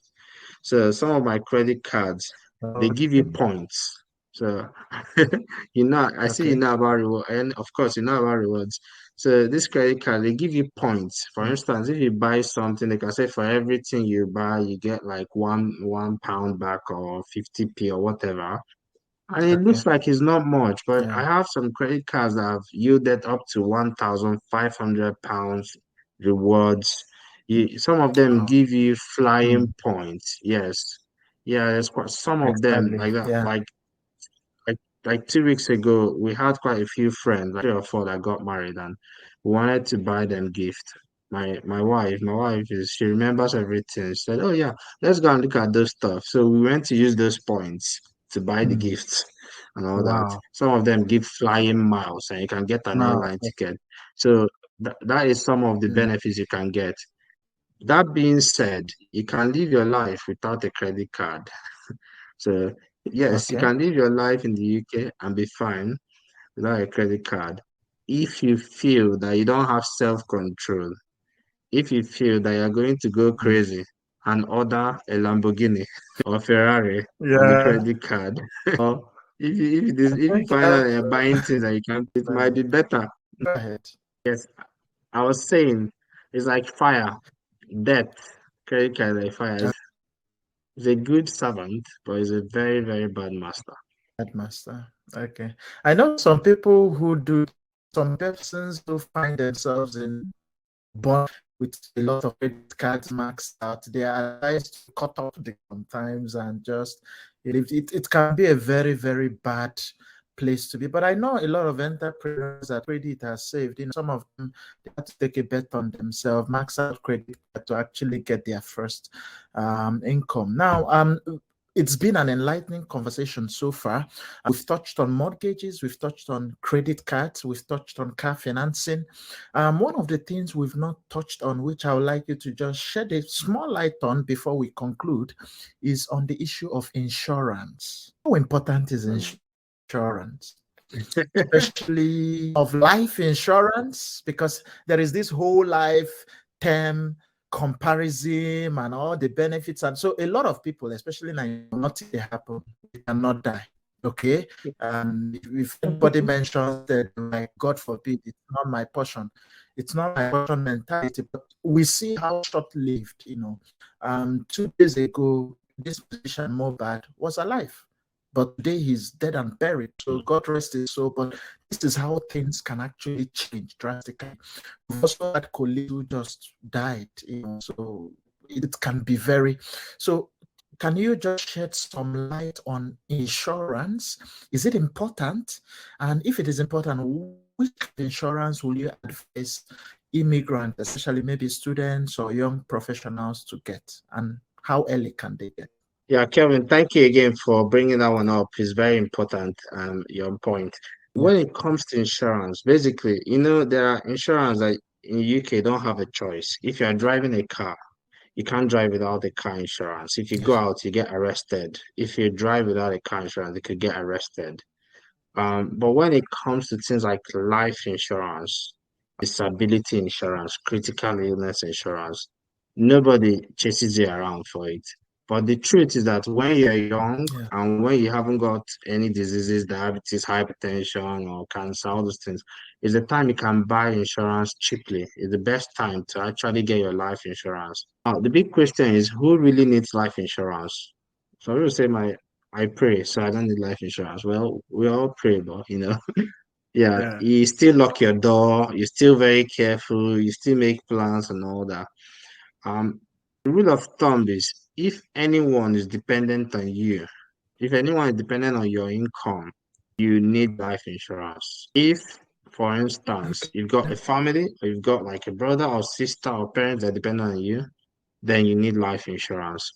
So some of my credit cards, they give you Okay. points. So I see you Okay. know about reward, and of course you know about rewards. So this credit card, they give you points. For Mm. instance, if you buy something, they can say for everything you buy, you get like one pound back or 50p or whatever. And it Okay. looks like it's not much, but I Yeah. have some credit cards that have yielded up to £1,500 rewards. Some of them Wow. give you flying Mm. points. Yes. Yeah, there's quite some of them Exactly. like that. Yeah. Like like 2 weeks ago, we had quite a few friends, like 3 or 4 that got married, and we wanted to buy them gift. My wife she remembers everything. She said, "Oh yeah, let's go and look at those stuff." So we went to use those points to buy the Mm. gifts and all that. Wow. Some of them give flying miles, and you can get an Now. airline ticket. So that is some of the Mm. benefits you can get. That being said, you can live your life without a credit card. So yes, you Okay. can live your life in the UK and be fine without a credit card. If you feel that you don't have self-control, if you feel that you're going to go Mm. crazy and order a Lamborghini or Ferrari on the Yeah. credit card, or if you Thank find out that you're you. buying things that you can't, it might be better. Go ahead. Yes, I was saying it's like fire, death. Credit card is like fire. It's a good servant, but it's a very, very bad master. Headmaster. Okay. I know some people who do, some persons who find themselves in bond with a lot of credit cards maxed out. They are advised to cut off the sometimes and just it can be a very, very bad place to be. But I know a lot of entrepreneurs that credit has saved. Some of them they have to take a bet on themselves, max out credit card to actually get their first income. Now, it's been an enlightening conversation so far. We've touched on mortgages, we've touched on credit cards, we've touched on car financing. One of the things we've not touched on, which I would like you to just shed a small light on before we conclude, is on the issue of insurance. How important is Mm. insurance? Especially of life insurance, because there is this whole life term comparison and all the benefits. And so a lot of people, especially now, nothing happen, they cannot die. Okay. And if anybody mentions that, like, God forbid, it's not my portion, it's not my portion mentality, but we see how short-lived, 2 days ago, this musician Mobad was alive, but today he's dead and buried. So God rest his soul. But this is how things can actually change drastically. We've also had colleagues who just died, so it can be very. So can you just shed some light on insurance? Is it important? And if it is important, which insurance will you advise immigrants, especially maybe students or young professionals, to get? And how early can they get? Yeah, Kevin, thank you again for bringing that one up. It's very important, your point. Yeah. When it comes to insurance, basically, there are insurance that in UK don't have a choice. If you are driving a car, you can't drive without a car insurance. If you go Yes. out, you get arrested. If you drive without a car insurance, you could get arrested. But when it comes to things like life insurance, disability insurance, critical illness insurance, nobody chases you around for it. But the truth is that when you're young Yeah. and when you haven't got any diseases, diabetes, hypertension, or cancer, all those things, is the time you can buy insurance cheaply. It's the best time to actually get your life insurance. Now, the big question is who really needs life insurance? So I will say I pray, so I don't need life insurance. Well, we all pray, but yeah, Yeah. you still lock your door, you're still very careful, you still make plans and all that. The rule of thumb is if anyone is dependent on you, if anyone is dependent on your income, you need life insurance. If, for instance, you've got a family, or you've got like a brother or sister or parents that depend on you, then you need life insurance.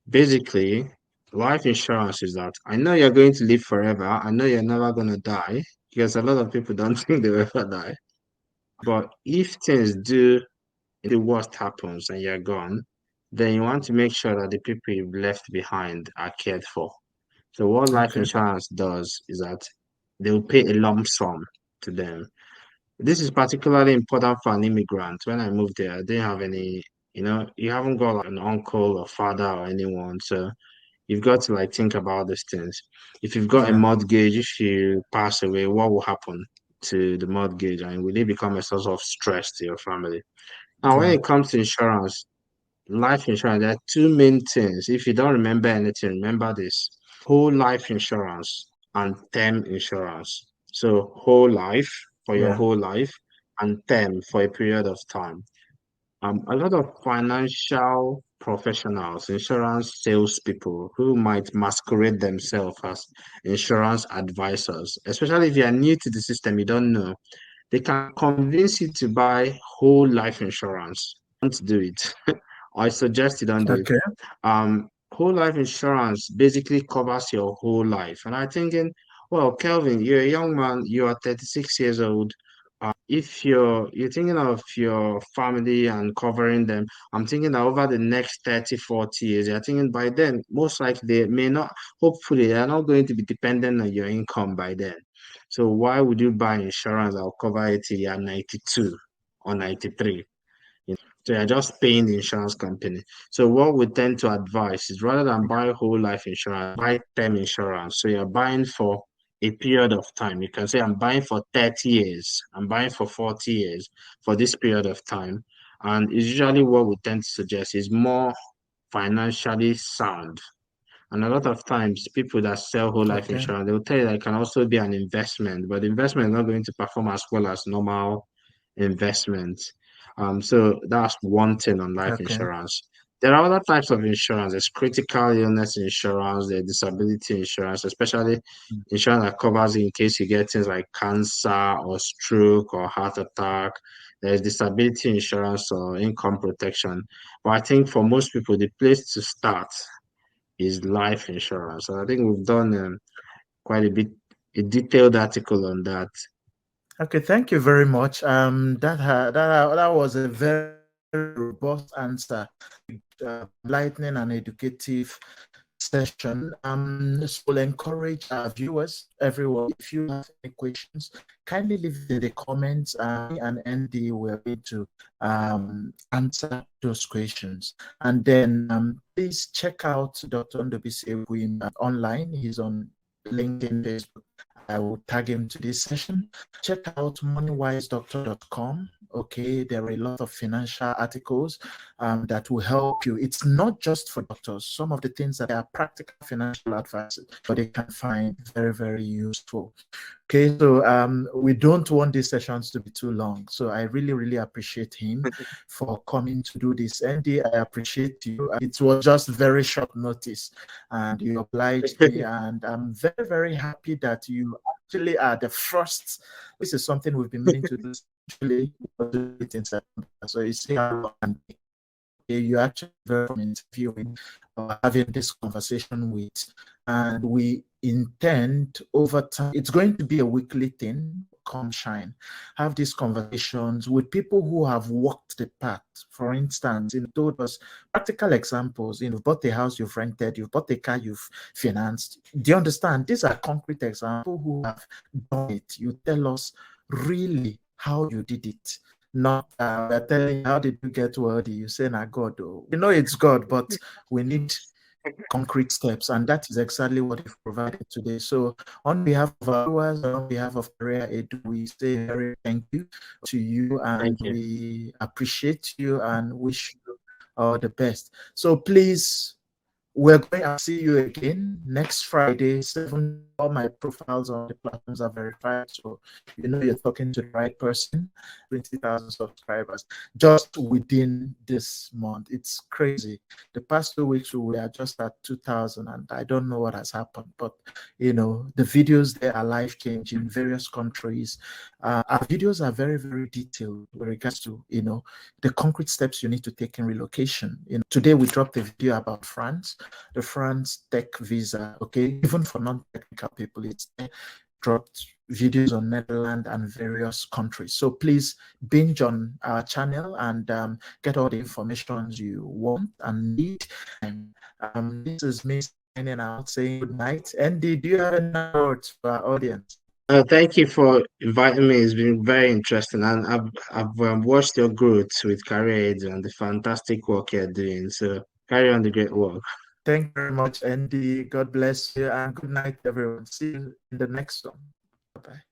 Basically, life insurance is that I know you're going to live forever. I know you're never going to die because a lot of people don't think they'll ever die. But if things do, the worst happens and you're gone, then you want to make sure that the people you've left behind are cared for. So what life Okay. insurance does is that they'll pay a lump sum to them. This is particularly important for an immigrant. When I moved there, I didn't have any, you haven't got like an uncle or father or anyone. So you've got to like think about these things. If you've got a Yeah. mortgage, if you pass away, what will happen to the mortgage? And will it become a source of stress to your family? Now, when Yeah. it comes to insurance, life insurance, there are two main things. If you don't remember anything, remember this: whole life insurance and term insurance. So, whole life for your Yeah. whole life and term for a period of time. A lot of financial professionals, insurance salespeople who might masquerade themselves as insurance advisors, especially if you are new to the system, you don't know, they can convince you to buy whole life insurance. Don't do it. I suggest you don't do it. Okay. Whole life insurance basically covers your whole life. And I'm thinking, well, Kelvin, you're a young man, you are 36 years old. If you're thinking of your family and covering them, I'm thinking that over the next 30, 40 years, you're thinking by then, most likely they may not, hopefully, they're not going to be dependent on your income by then. So why would you buy insurance that will cover it till you're 92 or 93? So you're just paying the insurance company. So what we tend to advise is rather than buy whole life insurance, buy term insurance. So you're buying for a period of time. You can say, I'm buying for 30 years, I'm buying for 40 years for this period of time. And it's usually what we tend to suggest is more financially sound. And a lot of times, people that sell whole life Okay. insurance, they'll tell you that it can also be an investment, but the investment is not going to perform as well as normal investment. So that's one thing on life Okay. insurance. There are other types of insurance. There's critical illness insurance, there's disability insurance, especially insurance that covers in case you get things like cancer or stroke or heart attack. There's disability insurance or income protection. But I think for most people, the place to start is life insurance. And I think we've done quite a detailed article on that. Okay, thank you very much. That was a very, very robust answer, enlightening and educative session. This will encourage our viewers, everyone. If you have any questions, kindly leave it in the comments. Me and Andy will be to answer those questions. And then please check out Dr. Ndobisi Egwim online. He's on LinkedIn, Facebook. I will tag him to this session. Check out moneywisedoctor.com. Okay, there are a lot of financial articles that will help you. It's not just for doctors. Some of the things that are practical financial advice, but they can find very, very useful. Okay, so we don't want these sessions to be too long. So I really, really appreciate him for coming to do this. Andy, I appreciate you. It was just very short notice and you obliged me. And I'm very, very happy that you actually are the first. This is something we've been meaning to do. Actually, do it in September. So you see how long and you actually very from interviewing or having this conversation with, and we intend over time. It's going to be a weekly thing. Come shine, have these conversations with people who have walked the path. For instance, told us practical examples. You've bought a house, you've rented, you've bought a car, you've financed. Do you understand? These are concrete examples who have done it. You tell us really how you did it. Not we're telling you how did you get wealthy? You say, "Nah, God." Oh. We know it's God, but we need concrete steps, and that is exactly what you've provided today. So, on behalf of our viewers, on behalf of CareerEdu, we say very thank you to you, and Thank you. we appreciate you and wish you all the best. So, please we're going to see you again next Friday, 7. All my profiles on the platforms are verified, so you know you're talking to the right person. 20,000 subscribers just within this month. It's crazy. The past 2 weeks we are just at 2,000, and I don't know what has happened. But you know, the videos there are life changing. Various countries, our videos are very, very detailed with regards to the concrete steps you need to take in relocation. Today we dropped a video about France, the France tech visa. Okay, even for non-technical people, it's dropped videos on Netherlands and various countries. So please binge on our channel and get all the information you want and need. And this is me signing out, saying good night. Andy, do you have any words for our audience? Thank you for inviting me. It's been very interesting, and I've watched your growth with CareerEdu and the fantastic work you're doing. So carry on the great work. Thank you very much, Andy. God bless you, and good night, everyone. See you in the next one. Bye-bye.